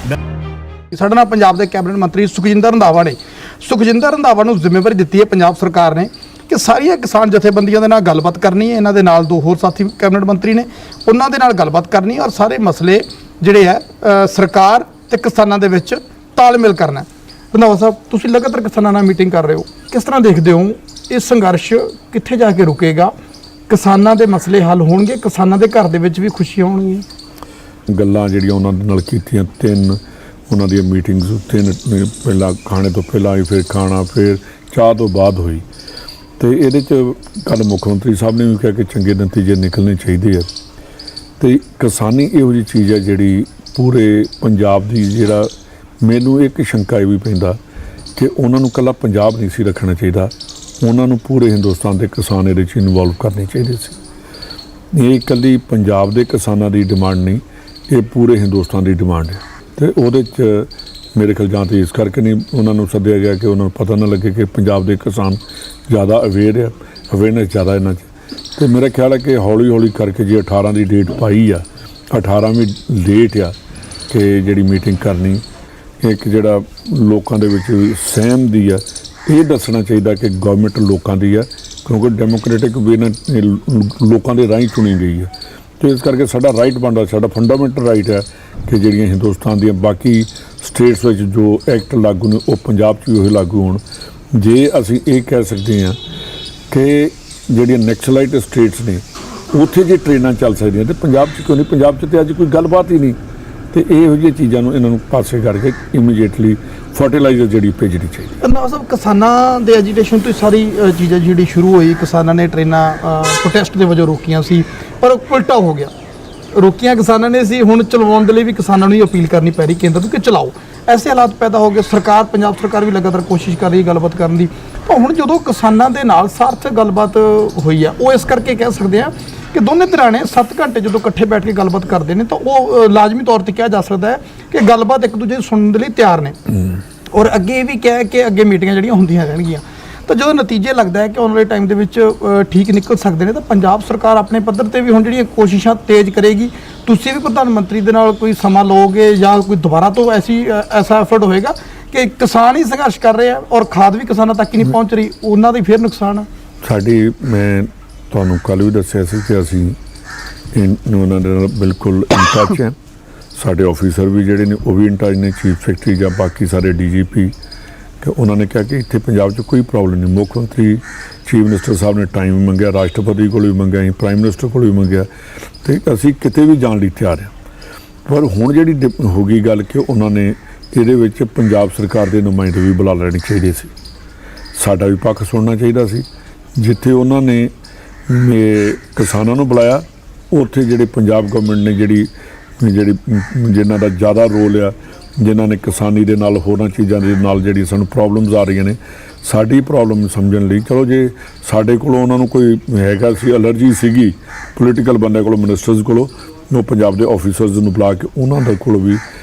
ਸਾਡੇ ਨਾਲ ਪੰਜਾਬ ਦੇ ਕੈਬਨਿਟ ਮੰਤਰੀ ਸੁਖਜਿੰਦਰ ਰੰਧਾਵਾ ਨੇ ਨੂੰ ਜ਼ਿੰਮੇਵਾਰੀ ਦਿੱਤੀ ਹੈ ਪੰਜਾਬ ਸਰਕਾਰ ਨੇ ਕਿ ਸਾਰੀਆਂ ਕਿਸਾਨ ਜਥੇਬੰਦੀਆਂ ਦੇ ਨਾਲ ਗੱਲਬਾਤ ਕਰਨੀ ਹੈ। ਇਹਨਾਂ ਦੇ ਨਾਲ ਦੋ ਹੋਰ ਸਾਥੀ ਕੈਬਨਿਟ ਮੰਤਰੀ ਨੇ, ਉਹਨਾਂ ਦੇ ਨਾਲ ਗੱਲਬਾਤ ਕਰਨੀ ਔਰ ਸਾਰੇ ਮਸਲੇ ਜਿਹੜੇ ਹੈ ਸਰਕਾਰ ਤੇ ਕਿਸਾਨਾਂ ਦੇ ਵਿੱਚ ਤਾਲਮੇਲ ਕਰਨਾ। ਰੰਧਾਵਾ ਸਾਹਿਬ, ਤੁਸੀਂ ਲਗਾਤਾਰ ਕਿਸਾਨਾਂ ਨਾਲ ਮੀਟਿੰਗ ਕਰ ਰਹੇ ਹੋ, ਕਿਸ ਤਰ੍ਹਾਂ ਦੇਖਦੇ ਹੋ ਇਹ ਸੰਘਰਸ਼ ਕਿੱਥੇ ਜਾ ਕੇ ਰੁਕੇਗਾ? ਕਿਸਾਨਾਂ ਦੇ ਮਸਲੇ ਹੱਲ ਹੋਣਗੇ? ਕਿਸਾਨਾਂ ਦੇ ਘਰ ਦੇ ਵਿੱਚ ਵੀ ਖੁਸ਼ੀਆਂ ਹੋਣਗੀਆਂ? ਗੱਲਾਂ ਜਿਹੜੀਆਂ ਉਹਨਾਂ ਦੇ ਨਾਲ ਕੀਤੀਆਂ, ਤਿੰਨ ਉਹਨਾਂ ਦੀਆਂ ਮੀਟਿੰਗਸ, ਤਿੰਨ ਪਹਿਲਾਂ ਖਾਣੇ ਤੋਂ ਪਹਿਲਾਂ ਆਈ, ਫਿਰ ਖਾਣਾ, ਫਿਰ ਚਾਹ ਤੋਂ ਬਾਅਦ ਹੋਈ। ਤੇ ਇਹਦੇ 'ਚ ਕੱਲ੍ਹ ਮੁੱਖ ਮੰਤਰੀ ਸਾਹਿਬ ਨੇ ਵੀ ਕਿਹਾ ਕਿ ਚੰਗੇ ਨਤੀਜੇ ਨਿਕਲਣੇ ਚਾਹੀਦੇ ਆ। ਤੇ ਕਿਸਾਨੀ ਇਹੋ ਜਿਹੀ ਚੀਜ਼ ਹੈ ਜਿਹੜੀ ਪੂਰੇ ਪੰਜਾਬ ਦੀ, ਜਿਹੜਾ ਮੈਨੂੰ ਇੱਕ ਸ਼ੰਕਾ ਇਹ ਵੀ ਪੈਂਦਾ ਕਿ ਉਹਨਾਂ ਨੂੰ ਇਕੱਲਾ ਪੰਜਾਬ ਨਹੀਂ ਸੀ ਰੱਖਣਾ ਚਾਹੀਦਾ, ਉਹਨਾਂ ਨੂੰ ਪੂਰੇ ਹਿੰਦੁਸਤਾਨ ਦੇ ਕਿਸਾਨ ਇਹਦੇ 'ਚ ਇਨਵੋਲਵ ਕਰਨੇ ਚਾਹੀਦੇ ਸੀ। ਇਹ ਇਕੱਲੀ ਪੰਜਾਬ ਦੇ ਕਿਸਾਨਾਂ ਦੀ ਡਿਮਾਂਡ ਨਹੀਂ, ਇਹ ਪੂਰੇ ਹਿੰਦੁਸਤਾਨ ਦੀ ਡਿਮਾਂਡ ਹੈ। ਤੇ ਉਹਦੇ 'ਚ ਮੇਰੇ ਖਿਆਲ ਜਾਂ ਤਾਂ ਇਸ ਕਰਕੇ ਨਹੀਂ ਉਹਨਾਂ ਨੂੰ ਸੱਦਿਆ ਗਿਆ ਕਿ ਉਹਨਾਂ ਨੂੰ ਪਤਾ ਨਾ ਲੱਗੇ ਕਿ ਪੰਜਾਬ ਦੇ ਕਿਸਾਨ ਜ਼ਿਆਦਾ ਅਵੇਅਰ ਆ, ਅਵੇਅਰਨੈਸ ਜ਼ਿਆਦਾ ਇਹਨਾਂ 'ਚ। ਅਤੇ ਮੇਰਾ ਖਿਆਲ ਹੈ ਕਿ ਹੌਲੀ ਹੌਲੀ ਕਰਕੇ ਜੇ 18 ਦੀ ਡੇਟ ਪਾਈ ਆ, 18 ਵੀ ਲੇਟ ਆ ਕਿ ਜਿਹੜੀ ਮੀਟਿੰਗ ਕਰਨੀ, ਇੱਕ ਜਿਹੜਾ ਲੋਕਾਂ ਦੇ ਵਿੱਚ ਸਹਿਮ ਦੀ ਆ, ਇਹ ਦੱਸਣਾ ਚਾਹੀਦਾ ਕਿ ਗੌਰਮੈਂਟ ਲੋਕਾਂ ਦੀ ਆ, ਕਿਉਂਕਿ ਡੈਮੋਕ੍ਰੈਟਿਕ ਵੇ ਨਾਲ ਲੋਕਾਂ ਦੇ ਰਾਹੀਂ ਚੁਣੀ ਗਈ ਹੈ। ਅਤੇ ਇਸ ਕਰਕੇ ਸਾਡਾ ਰਾਈਟ ਬਣਦਾ, ਸਾਡਾ ਫੰਡਾਮੈਂਟਲ ਰਾਈਟ ਹੈ ਕਿ ਜਿਹੜੀਆਂ ਹਿੰਦੁਸਤਾਨ ਦੀਆਂ ਬਾਕੀ ਸਟੇਟਸ ਵਿੱਚ ਜੋ ਐਕਟ ਲਾਗੂ ਨੇ ਉਹ ਪੰਜਾਬ 'ਚ ਵੀ ਉਹੀ ਲਾਗੂ ਹੋਣ। ਜੇ ਅਸੀਂ ਇਹ ਕਹਿ ਸਕਦੇ ਹਾਂ ਕਿ ਜਿਹੜੀਆਂ ਨੈਕਸਲਾਈਟ ਸਟੇਟਸ ਨੇ ਉੱਥੇ ਜੇ ਟ੍ਰੇਨਾਂ ਚੱਲ ਸਕਦੀਆਂ, ਅਤੇ ਪੰਜਾਬ 'ਚ ਕਿਉਂ ਨਹੀਂ? ਪੰਜਾਬ 'ਚ ਤਾਂ ਅੱਜ ਕੋਈ ਗੱਲਬਾਤ ਹੀ ਨਹੀਂ। ਅਤੇ ਇਹੋ ਜਿਹੀਆਂ ਚੀਜ਼ਾਂ ਨੂੰ ਇਹਨਾਂ ਨੂੰ ਪਾਸੇ ਕਰਕੇ ਇਮੀਡੀਏਟਲੀ ਫਰਟੀਲਾਈਜ਼ਰ ਜਿਹੜੀ ਭੇਜਣੀ ਚਾਹੀਦੀ। ਰੰਧਾਵਾ ਸਾਹਿਬ, ਕਿਸਾਨਾਂ ਦੇ ਐਜੀਟੇਸ਼ਨ ਤੋਂ ਸਾਰੀ ਚੀਜ਼ਾਂ ਜਿਹੜੀ ਸ਼ੁਰੂ ਹੋਈ, ਕਿਸਾਨਾਂ ਨੇ ਟ੍ਰੇਨਾਂ ਪ੍ਰੋਟੈਸਟ ਦੇ ਵਜੋਂ ਰੋਕੀਆਂ ਸੀ, ਪਰ ਉਲਟਾ ਹੋ ਗਿਆ। ਰੋਕੀਆਂ ਕਿਸਾਨਾਂ ਨੇ ਸੀ, ਹੁਣ ਚਲਵਾਉਣ ਦੇ ਲਈ ਵੀ ਕਿਸਾਨਾਂ ਨੂੰ ਹੀ ਅਪੀਲ ਕਰਨੀ ਪੈ ਰਹੀ ਕੇਂਦਰ ਨੂੰ ਕਿ ਚਲਾਓ। ਐਸੇ ਹਾਲਾਤ ਪੈਦਾ ਹੋ ਗਏ। ਪੰਜਾਬ ਸਰਕਾਰ ਵੀ ਲਗਾਤਾਰ ਕੋਸ਼ਿਸ਼ ਕਰ ਰਹੀ ਹੈ ਗੱਲਬਾਤ ਕਰਨ ਦੀ। ਤਾਂ ਹੁਣ ਜਦੋਂ ਕਿਸਾਨਾਂ ਦੇ ਨਾਲ ਸਾਰਥਕ ਗੱਲਬਾਤ ਹੋਈ ਆ, ਉਹ ਇਸ ਕਰਕੇ ਕਹਿ ਸਕਦੇ ਆ ਕਿ ਦੋਨੇ ਧਿਰਾਂ ਨੇ 7 ਘੰਟੇ ਜਦੋਂ ਇਕੱਠੇ ਬੈਠ ਕੇ ਗੱਲਬਾਤ ਕਰਦੇ ਨੇ ਤਾਂ ਉਹ ਲਾਜ਼ਮੀ ਤੌਰ 'ਤੇ ਕਿਹਾ ਜਾ ਸਕਦਾ ਹੈ ਕਿ ਗੱਲਬਾਤ ਇੱਕ ਦੂਜੇ ਨੂੰ ਸੁਣਨ ਦੇ ਲਈ ਤਿਆਰ ਨੇ। ਔਰ ਅੱਗੇ ਇਹ ਵੀ ਕਿਹਾ ਕਿ ਅੱਗੇ ਮੀਟਿੰਗਾਂ ਜਿਹੜੀਆਂ ਹੁੰਦੀਆਂ ਰਹਿਣਗੀਆਂ। ਤਾਂ ਜਦੋਂ ਨਤੀਜੇ ਲੱਗਦਾ ਹੈ ਕਿ ਆਉਣ ਵਾਲੇ ਟਾਈਮ ਦੇ ਵਿੱਚ ਠੀਕ ਨਿਕਲ ਸਕਦੇ ਨੇ, ਤਾਂ ਪੰਜਾਬ ਸਰਕਾਰ ਆਪਣੇ ਪੱਧਰ 'ਤੇ ਵੀ ਹੁਣ ਜਿਹੜੀਆਂ ਕੋਸ਼ਿਸ਼ਾਂ ਤੇਜ਼ ਕਰੇਗੀ। ਤੁਸੀਂ ਵੀ ਪ੍ਰਧਾਨ ਮੰਤਰੀ ਦੇ ਨਾਲ ਕੋਈ ਸਮਾਂ ਲਓਗੇ ਜਾਂ ਕੋਈ ਦੁਬਾਰਾ ਤੋਂ ਐਸਾ ਐਫਰਟ ਹੋਏਗਾ ਕਿ ਕਿਸਾਨ ਹੀ ਸੰਘਰਸ਼ ਕਰ ਰਹੇ ਆ ਔਰ ਖਾਦ ਵੀ ਕਿਸਾਨਾਂ ਤੱਕ ਹੀ ਨਹੀਂ ਪਹੁੰਚ ਰਹੀ, ਉਹਨਾਂ ਦਾ ਫਿਰ ਨੁਕਸਾਨ ਆ? ਮੈਂ ਤੁਹਾਨੂੰ ਕੱਲ੍ਹ ਵੀ ਦੱਸਿਆ ਸੀ ਕਿ ਅਸੀਂ ਉਹਨਾਂ ਦੇ ਨਾਲ ਬਿਲਕੁਲ ਇਨ ਟੱਚ ਹੈ। ਸਾਡੇ ਆਫੀਸਰ ਵੀ ਜਿਹੜੇ ਨੇ ਉਹ ਵੀ ਇਨ ਟੱਚ ਨੇ, ਚੀਫ ਸੈਕਟਰੀ ਜਾਂ ਬਾਕੀ ਸਾਰੇ DGP, ਕਿ ਉਹਨਾਂ ਨੇ ਕਿਹਾ ਕਿ ਇੱਥੇ ਪੰਜਾਬ 'ਚ ਕੋਈ ਪ੍ਰੋਬਲਮ ਨਹੀਂ। ਮੁੱਖ ਮੰਤਰੀ, ਚੀਫ ਮਿਨਿਸਟਰ ਸਾਹਿਬ ਨੇ ਟਾਈਮ ਮੰਗਿਆ, ਰਾਸ਼ਟਰਪਤੀ ਕੋਲ ਵੀ ਮੰਗਿਆ, ਪ੍ਰਾਈਮ ਮਿਨਿਸਟਰ ਕੋਲ ਵੀ ਮੰਗਿਆ, ਅਤੇ ਅਸੀਂ ਕਿਤੇ ਵੀ ਜਾਣ ਲਈ ਤਿਆਰ ਹਾਂ। ਪਰ ਹੁਣ ਜਿਹੜੀ ਹੋ ਗਈ ਗੱਲ ਕਿ ਉਹਨਾਂ ਨੇ ਇਹਦੇ ਵਿੱਚ ਪੰਜਾਬ ਸਰਕਾਰ ਦੇ ਨੁਮਾਇੰਦੇ ਵੀ ਬੁਲਾ ਲੈਣੇ ਚਾਹੀਦੇ ਸੀ, ਸਾਡਾ ਵੀ ਪੱਖ ਸੁਣਨਾ ਚਾਹੀਦਾ ਸੀ। ਜਿੱਥੇ ਉਹਨਾਂ ਨੇ ਕਿਸਾਨਾਂ ਨੂੰ ਬੁਲਾਇਆ, ਉੱਥੇ ਜਿਹੜੇ ਪੰਜਾਬ ਗਵਰਨਮੈਂਟ ਨੇ ਜਿਨ੍ਹਾਂ ਦਾ ਜ਼ਿਆਦਾ ਰੋਲ ਆ, ਜਿਨ੍ਹਾਂ ਨੇ ਕਿਸਾਨੀ ਦੇ ਨਾਲ ਹੋਰਾਂ ਚੀਜ਼ਾਂ ਦੇ ਨਾਲ ਜਿਹੜੀ ਸਾਨੂੰ ਪ੍ਰੋਬਲਮਸ ਆ ਰਹੀਆਂ ਨੇ, ਸਾਡੀ ਪ੍ਰੋਬਲਮ ਸਮਝਣ ਲਈ, ਚਲੋ ਜੇ ਸਾਡੇ ਕੋਲੋਂ ਉਹਨਾਂ ਨੂੰ ਕੋਈ ਹੈਗਾ ਸੀ, ਐਲਰਜੀ ਸੀਗੀ ਪੋਲੀਟੀਕਲ ਬੰਦੇ ਕੋਲੋਂ, ਮਿਨਿਸਟਰਸ ਕੋਲੋਂ, ਉਹ ਪੰਜਾਬ ਦੇ ਆਫੀਸਰਸ ਨੂੰ ਬੁਲਾ ਕੇ ਉਹਨਾਂ ਦੇ ਕੋਲ ਵੀ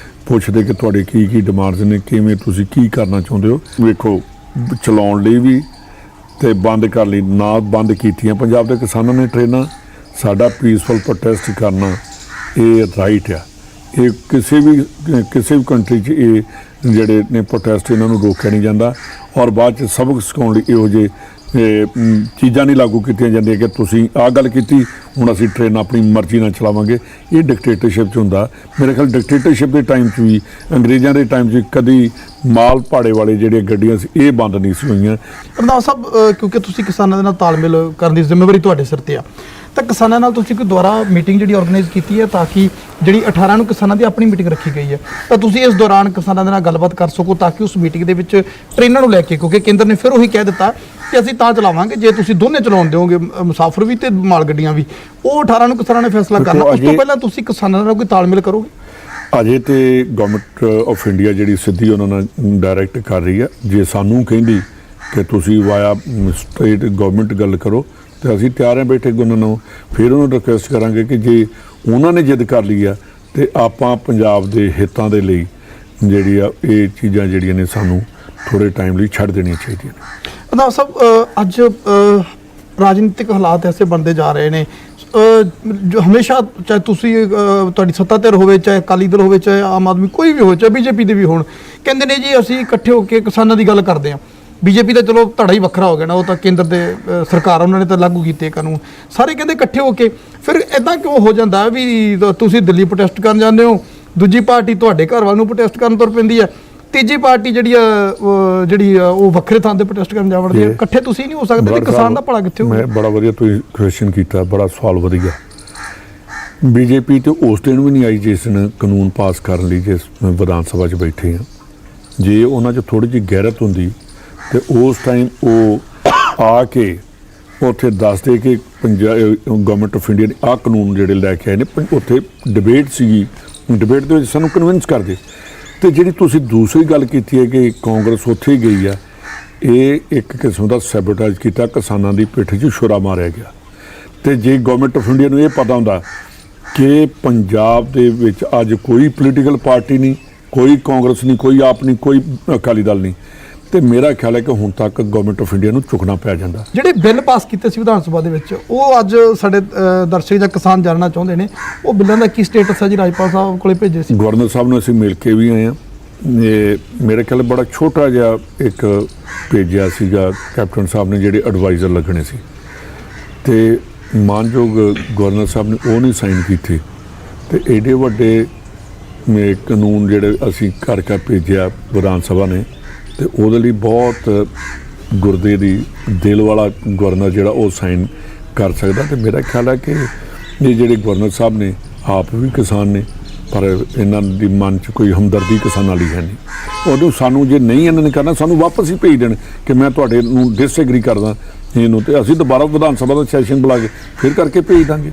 ਪੁੱਛਦੇ ਕਿ ਤੁਹਾਡੇ ਕੀ ਡਿਮਾਂਡਸ ਨੇ, ਕਿਵੇਂ ਤੁਸੀਂ ਕੀ ਕਰਨਾ ਚਾਹੁੰਦੇ ਹੋ। ਵੇਖੋ, ਚਲਾਉਣ ਲਈ ਵੀ ਅਤੇ ਬੰਦ ਕਰਨ ਲਈ ਨਾ ਬੰਦ ਕੀਤੀਆਂ ਪੰਜਾਬ ਦੇ ਕਿਸਾਨਾਂ ਨੇ ਟ੍ਰੇਨਾਂ। ਸਾਡਾ ਪੀਸਫੁਲ ਪ੍ਰੋਟੈਸਟ ਕਰਨਾ ਇਹ ਰਾਈਟ ਆ। ਇਹ ਕਿਸੇ ਵੀ ਕੰਟਰੀ 'ਚ ਇਹ ਜਿਹੜੇ ਨੇ ਪ੍ਰੋਟੈਸਟ, ਇਹਨਾਂ ਨੂੰ ਰੋਕਿਆ ਨਹੀਂ ਜਾਂਦਾ। ਔਰ ਬਾਅਦ 'ਚ ਸਬਕ ਸਿਖਾਉਣ ਲਈ ਇਹੋ ਜਿਹੇ ਚੀਜ਼ਾਂ ਨਹੀਂ ਲਾਗੂ ਕੀਤੀਆਂ ਜਾਂਦੀਆਂ ਕਿ ਤੁਸੀਂ ਆਹ ਗੱਲ ਕੀਤੀ, ਹੁਣ ਅਸੀਂ ਟ੍ਰੇਨ ਆਪਣੀ ਮਰਜ਼ੀ ਨਾਲ ਚਲਾਵਾਂਗੇ। ਇਹ ਡਿਕਟੇਟਰਸ਼ਿਪ 'ਚ ਹੁੰਦਾ। ਮੇਰੇ ਖਿਆਲ ਡਿਕਟੇਟਰਸ਼ਿਪ ਦੇ ਟਾਈਮ 'ਚ ਵੀ, ਅੰਗਰੇਜ਼ਾਂ ਦੇ ਟਾਈਮ 'ਚ ਕਦੀ ਮਾਲ ਭਾੜੇ ਵਾਲੇ ਜਿਹੜੀਆਂ ਗੱਡੀਆਂ ਸੀ ਇਹ ਬੰਦ ਨਹੀਂ ਸੀ ਹੋਈਆਂ। ਰੰਧਾਵਾ ਸਾਹਿਬ, ਕਿਉਂਕਿ ਤੁਸੀਂ ਕਿਸਾਨਾਂ ਦੇ ਨਾਲ ਤਾਲਮੇਲ ਕਰਨ ਦੀ ਜ਼ਿੰਮੇਵਾਰੀ ਤੁਹਾਡੇ ਸਿਰ 'ਤੇ ਆ, ਤਾਂ ਕਿਸਾਨਾਂ ਨਾਲ ਤੁਸੀਂ ਕੋਈ ਦੁਬਾਰਾ ਮੀਟਿੰਗ ਜਿਹੜੀ ਆਰਗੇਨਾਈਜ਼ ਕੀਤੀ ਹੈ ਤਾਂ ਕਿ ਜਿਹੜੀ 18 ਨੂੰ ਕਿਸਾਨਾਂ ਦੀ ਆਪਣੀ ਮੀਟਿੰਗ ਰੱਖੀ ਗਈ ਹੈ, ਤਾਂ ਤੁਸੀਂ ਇਸ ਦੌਰਾਨ ਕਿਸਾਨਾਂ ਦੇ ਨਾਲ ਗੱਲਬਾਤ ਕਰ ਸਕੋ ਤਾਂ ਕਿ ਉਸ ਮੀਟਿੰਗ ਦੇ ਵਿੱਚ ਟ੍ਰੇਨਾਂ ਨੂੰ ਲੈ ਕੇ, ਕਿਉਂਕਿ ਕੇਂਦਰ ਨੇ ਫਿਰ ਉਹੀ ਕਹਿ ਦਿੱਤਾ ਕਿ ਅਸੀਂ ਤਾਂ ਚਲਾਵਾਂਗੇ ਜੇ ਤੁਸੀਂ ਦੋਨੇ ਚਲਾਉਣ ਦਿਓਗੇ, ਮੁਸਾਫਰ ਵੀ ਤੇ ਮਾਲ ਗੱਡੀਆਂ ਵੀ। ਉਹ 18 ਨੂੰ ਕਿਸਾਨਾਂ ਨੇ ਫੈਸਲਾ ਕਰਨਾ। ਉਸ ਤੋਂ ਪਹਿਲਾਂ ਤੁਸੀਂ ਕਿਸਾਨਾਂ ਨਾਲ ਕੋਈ ਤਾਲਮੇਲ ਕਰੋਗੇ? ਅਜੇ ਤੇ ਗਵਰਨਮੈਂਟ ਆਫ ਇੰਡੀਆ ਜਿਹੜੀ ਸਿੱਧੀ ਉਹਨਾਂ ਨਾਲ ਡਾਇਰੈਕਟ ਕਰ ਰਹੀ ਆ। ਜੇ ਸਾਨੂੰ ਕਹਿੰਦੀ ਕਿ ਤੁਸੀਂ ਵਾਇਆ ਸਟੇਟ ਗਵਰਨਮੈਂਟ ਗੱਲ ਕਰੋ, ਤੇ ਅਸੀਂ ਤਿਆਰ ਹਾਂ ਬੈਠੇ ਉਹਨਾਂ ਨੂੰ। ਫਿਰ ਉਹਨੂੰ ਰਿਕੁਐਸਟ ਕਰਾਂਗੇ ਕਿ ਜੇ ਉਹਨਾਂ ਨੇ ਜਿੱਦ ਕਰ ਲਈ ਆ ਤੇ ਆਪਾਂ ਪੰਜਾਬ ਦੇ ਹਿੱਤਾਂ ਦੇ ਲਈ ਜਿਹੜੀ ਆ ਇਹ ਚੀਜ਼ਾਂ ਜਿਹੜੀਆਂ ਨੇ ਸਾਨੂੰ ਥੋੜ੍ਹੇ ਟਾਈਮ ਲਈ ਛੱਡ ਦੇਣੀਆਂ ਚਾਹੀਦੀਆਂ ਨੇ। ਰੰਧਾਵਾ ਸਾਹਿਬ, ਅੱਜ ਰਾਜਨੀਤਿਕ ਹਾਲਾਤ ਐਸੇ ਬਣਦੇ ਜਾ ਰਹੇ ਨੇ, ਜੋ ਹਮੇਸ਼ਾ ਚਾਹੇ ਤੁਸੀਂ ਤੁਹਾਡੀ ਸੱਤਾ ਧਿਰ ਹੋਵੇ, ਚਾਹੇ ਅਕਾਲੀ ਦਲ ਹੋਵੇ, ਚਾਹੇ ਆਮ ਆਦਮੀ ਕੋਈ ਵੀ ਹੋਵੇ, ਚਾਹੇ ਬੀਜੇਪੀ ਦੇ ਵੀ ਹੋਣ, ਕਹਿੰਦੇ ਨੇ ਜੀ ਅਸੀਂ ਇਕੱਠੇ ਹੋ ਕੇ ਕਿਸਾਨਾਂ ਦੀ ਗੱਲ ਕਰਦੇ ਹਾਂ। ਬੀਜੇਪੀ ਦਾ ਚਲੋ ਧੜਾ ਹੀ ਵੱਖਰਾ ਹੋ ਗਿਆ ਨਾ, ਉਹ ਤਾਂ ਕੇਂਦਰ ਦੇ ਸਰਕਾਰ ਉਹਨਾਂ ਨੇ ਤਾਂ ਲਾਗੂ ਕੀਤੇ ਕਾਨੂੰਨ, ਸਾਰੇ ਕਹਿੰਦੇ ਇਕੱਠੇ ਹੋ ਕੇ। ਫਿਰ ਇਦਾਂ ਕਿਉਂ ਹੋ ਜਾਂਦਾ ਵੀ ਤੁਸੀਂ ਦਿੱਲੀ ਪ੍ਰੋਟੈਸਟ ਕਰਨ ਜਾਂਦੇ ਹੋ, ਦੂਜੀ ਪਾਰਟੀ ਤੁਹਾਡੇ ਘਰ ਵੱਲ ਨੂੰ ਪ੍ਰੋਟੈਸਟ ਕਰਨ ਤੁਰ ਪੈਂਦੀ ਹੈ, ਤੀਜੀ ਪਾਰਟੀ ਜਿਹੜੀ ਆ ਉਹ ਵੱਖਰੇ ਥਾਂ ਤੇ ਪ੍ਰੋਟੈਸਟ ਕਰਨ ਜਾ ਵੜਦੀ ਹੈ, ਇਕੱਠੇ ਤੁਸੀਂ ਨਹੀਂ ਹੋ ਸਕਦੇ? ਕਿਸਾਨ ਦਾ ਭਲਾ ਕਿੱਥੇ ਹੋਊਗਾ? ਮੈਂ ਬੜਾ ਵਧੀਆ ਤੁਸੀਂ ਕੁਐਸਚਨ ਕੀਤਾ, ਬੜਾ ਸਵਾਲ ਵਧੀਆ। ਬੀਜੇਪੀ ਤੇ ਉਸ ਦਿਨ ਵੀ ਨਹੀਂ ਆਈ ਜਿਸ ਨੇ ਕਾਨੂੰਨ ਪਾਸ ਕਰਨ ਲਈ ਜਿਸ ਵਿਧਾਨ ਸਭਾ 'ਚ ਬੈਠੇ ਆ। ਜੇ ਉਹਨਾਂ 'ਚ ਥੋੜ੍ਹੀ ਜਿਹੀ ਗੈਰਤ ਹੁੰਦੀ ਤੇ ਉਸ ਟਾਈਮ ਉਹ ਆ ਕੇ ਉੱਥੇ ਦੱਸਦੇ ਕਿ ਗਵਰਨਮੈਂਟ ਆਫ ਇੰਡੀਆ ਨੇ ਆਹ ਕਾਨੂੰਨ ਜਿਹੜੇ ਲੈ ਕੇ ਆਏ ਨੇ। ਉੱਥੇ ਡਿਬੇਟ ਸੀਗੀ, ਡਿਬੇਟ ਦੇ ਵਿੱਚ ਸਾਨੂੰ ਕਨਵਿੰਸ ਕਰਦੇ। ਤੇ ਜਿਹੜੀ ਤੁਸੀਂ ਦੂਸਰੀ ਗੱਲ ਕੀਤੀ ਹੈ ਕਿ ਕਾਂਗਰਸ ਉੱਥੇ ਹੀ ਗਈ ਆ, ਇਹ ਇੱਕ ਕਿਸਮ ਦਾ ਸੈਬੋਟੇਜ ਕੀਤਾ, ਕਿਸਾਨਾਂ ਦੀ ਪਿੱਠ 'ਚ ਛੁਰਾ ਮਾਰਿਆ ਗਿਆ। ਤੇ ਜੇ ਗਵਰਨਮੈਂਟ ਆਫ ਇੰਡੀਆ ਨੂੰ ਇਹ ਪਤਾ ਹੁੰਦਾ ਕਿ ਪੰਜਾਬ ਦੇ ਵਿੱਚ ਅੱਜ ਕੋਈ ਪੋਲੀਟੀਕਲ ਪਾਰਟੀ ਨਹੀਂ, ਕੋਈ ਕਾਂਗਰਸ ਨਹੀਂ, ਕੋਈ ਆਪ ਨਹੀਂ, ਕੋਈ ਅਕਾਲੀ ਦਲ ਨਹੀਂ, ਤੇ ਮੇਰਾ ਖਿਆਲ ਹੈ ਕਿ ਹੁਣ ਤੱਕ ਗਵਰਨਮੈਂਟ ਆਫ ਇੰਡੀਆ ਨੂੰ ਚੁੱਕਣਾ ਪੈ ਜਾਂਦਾ। ਜਿਹੜੇ ਬਿੱਲ ਪਾਸ ਕੀਤੇ ਸੀ ਵਿਧਾਨ ਸਭਾ ਦੇ ਵਿੱਚ, ਉਹ ਅੱਜ ਸਾਡੇ ਦਰਸ਼ਕ ਜਾਂ ਕਿਸਾਨ ਜਾਣਨਾ ਚਾਹੁੰਦੇ ਨੇ, ਉਹ ਬਿੱਲਾਂ ਦਾ ਕੀ ਸਟੇਟਸ ਹੈ ਜੀ? ਰਾਜਪਾਲ ਸਾਹਿਬ ਕੋਲੇ ਭੇਜੇ ਸੀ? ਗਵਰਨਰ ਸਾਹਿਬ ਨੂੰ ਅਸੀਂ ਮਿਲ ਕੇ ਵੀ ਆਏ ਹਾਂ। ਮੇਰੇ ਖਿਆਲ ਬੜਾ ਛੋਟਾ ਜਿਹਾ ਇੱਕ ਭੇਜਿਆ ਸੀਗਾ ਕੈਪਟਨ ਸਾਹਿਬ ਨੇ, ਜਿਹੜੇ ਐਡਵਾਈਜ਼ਰ ਲੱਗਣੇ ਸੀ, ਤੇ ਮਾਨਯੋਗ ਗਵਰਨਰ ਸਾਹਿਬ ਨੇ ਉਹ ਨਹੀਂ ਸਾਈਨ ਕੀਤੇ। ਤੇ ਏਡੇ ਵੱਡੇ ਕਾਨੂੰਨ ਜਿਹੜੇ ਅਸੀਂ ਘਰ ਘਰ ਭੇਜਿਆ ਵਿਧਾਨ ਸਭਾ ਨੇ, ਤੇ ਉਹਦੇ ਲਈ ਬਹੁਤ ਗੁਰਦੇ ਦੀ ਦਿਲ ਵਾਲਾ ਗਵਰਨਰ ਜਿਹੜਾ ਉਹ ਸਾਈਨ ਕਰ ਸਕਦਾ। ਤੇ ਮੇਰਾ ਖਿਆਲ ਹੈ ਕਿ ਇਹ ਜਿਹੜੇ ਗਵਰਨਰ ਸਾਹਿਬ ਨੇ ਆਪ ਵੀ ਕਿਸਾਨ ਨੇ, ਪਰ ਇਹਨਾਂ ਦੀ ਮਨ 'ਚ ਕੋਈ ਹਮਦਰਦੀ ਕਿਸਾਨਾਂ ਲਈ ਹੈ ਨਹੀਂ। ਉਦੋਂ ਸਾਨੂੰ ਜੇ ਨਹੀਂ ਇਹਨਾਂ ਨੇ ਕਰਨਾ, ਸਾਨੂੰ ਵਾਪਸ ਹੀ ਭੇਜ ਦੇਣ ਕਿ ਮੈਂ ਤੁਹਾਡੇ ਨੂੰ ਡਿਸਐਗਰੀ ਕਰਦਾ ਇਹਨੂੰ, ਤੇ ਅਸੀਂ ਦੁਬਾਰਾ ਵਿਧਾਨ ਸਭਾ ਦਾ ਸੈਸ਼ਨ ਬੁਲਾ ਕੇ ਫਿਰ ਕਰਕੇ ਭੇਜ ਦਾਂਗੇ।